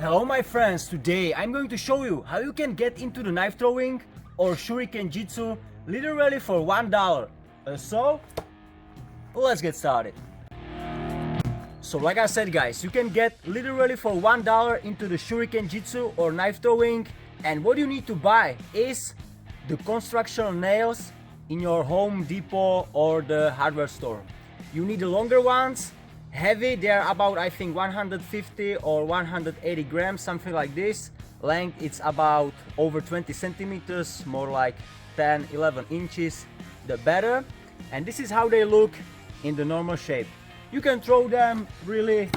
Hello my friends, today I'm going to show you how you can get into the knife throwing or shuriken jutsu literally for $1. So let's get started. So like I said guys, you can get literally for $1 into the shuriken jutsu or knife throwing, and what you need to buy is the construction nails in your Home Depot or the hardware store. You need the longer ones, heavy, they're about I think 150 or 180 grams, something like this. Length it's about over 20 centimeters, more like 10-11 inches, the better. And this is how they look in the normal shape. You can throw them really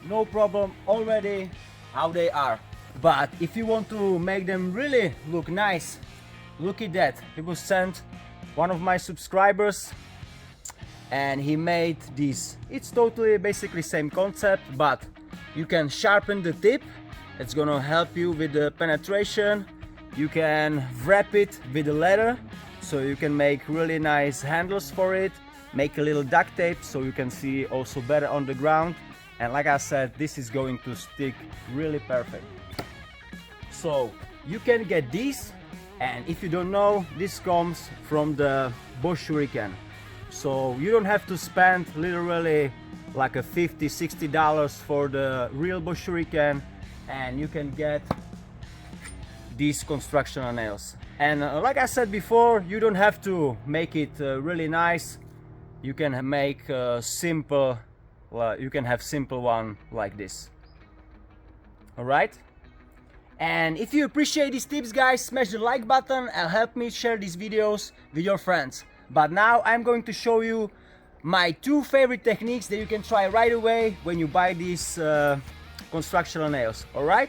no problem already how they are. But if you want to make them really look nice, look at that. It was sent one of my subscribers and he made this. It's totally basically same concept, but you can sharpen the tip. It's gonna help you with the penetration. You can wrap it with the leather, so you can make really nice handles for it. Make a little duct tape so you can see also better on the ground. And like I said, this is going to stick really perfect. So you can get these, and if you don't know, this comes from the Bosch shuriken. So you don't have to spend literally like a $50-60 for the real Bosch shuriken, and you can get these construction nails. And like I said before, you don't have to make it really nice. You can make simple, you can have simple one like this. All right. And if you appreciate these tips guys, smash the like button and help me share these videos with your friends. But now I'm going to show you my two favorite techniques that you can try right away when you buy these construction nails. All right.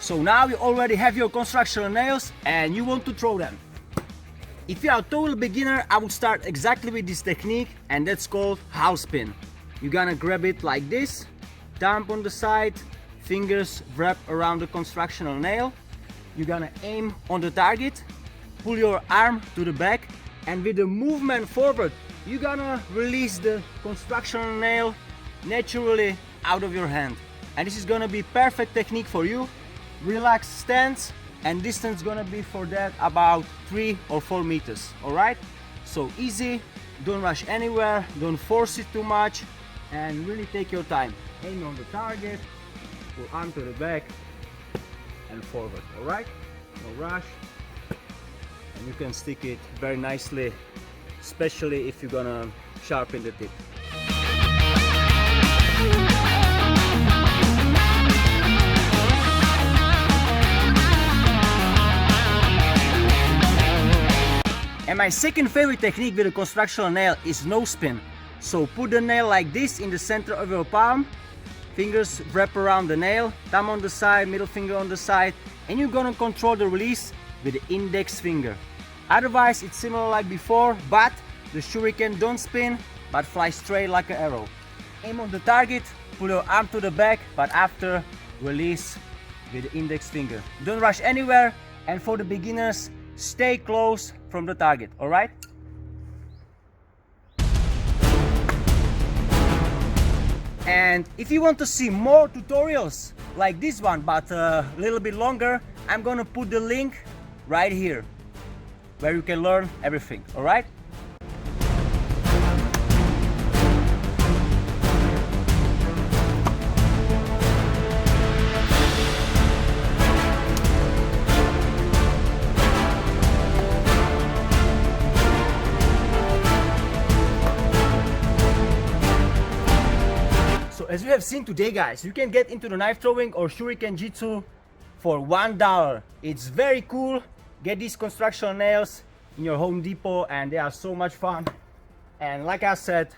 So now you already have your construction nails and you want to throw them. If you are a total beginner, I would start exactly with this technique, and that's called house pin. You're gonna grab it like this, thumb on the side, fingers wrap around the constructional nail. You're gonna aim on the target, pull your arm to the back, and with the movement forward, you're gonna release the constructional nail naturally out of your hand. And this is gonna be perfect technique for you. Relaxed stance, and distance gonna be for that about 3 or 4 meters. All right, so easy, don't rush anywhere, don't force it too much, and really take your time. Aim on the target, pull arm to the back and forward. All right, no rush, and you can stick it very nicely, especially if you're gonna sharpen the tip. And my second favorite technique with a construction nail is no spin. So put the nail like this in the center of your palm, fingers wrap around the nail, thumb on the side, middle finger on the side, and you're gonna control the release with the index finger. Otherwise it's similar like before, but the shuriken don't spin but fly straight like an arrow. Aim on the target, pull your arm to the back, but after release with the index finger. Don't rush anywhere, and for the beginners, stay close from the target. All right. And if you want to see more tutorials like this one but a little bit longer, I'm gonna put the link right here where you can learn everything. All right. As you have seen today guys, you can get into the knife throwing or shuriken jutsu for $1. It's very cool. Get these construction nails in your Home Depot and they are so much fun. And like I said,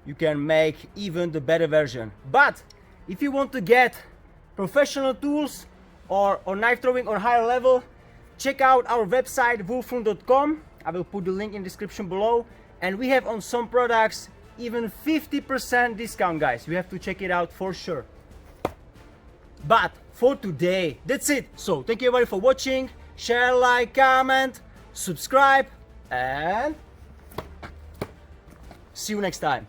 you can make even the better version. But if you want to get professional tools or knife throwing on higher level, check out our website wolfroom.com. I will put the link in the description below. And we have on some products even 50% discount guys. You have to check it out for sure. But for today, that's it. So thank you everybody for watching. Share, like, comment, subscribe, and see you next time.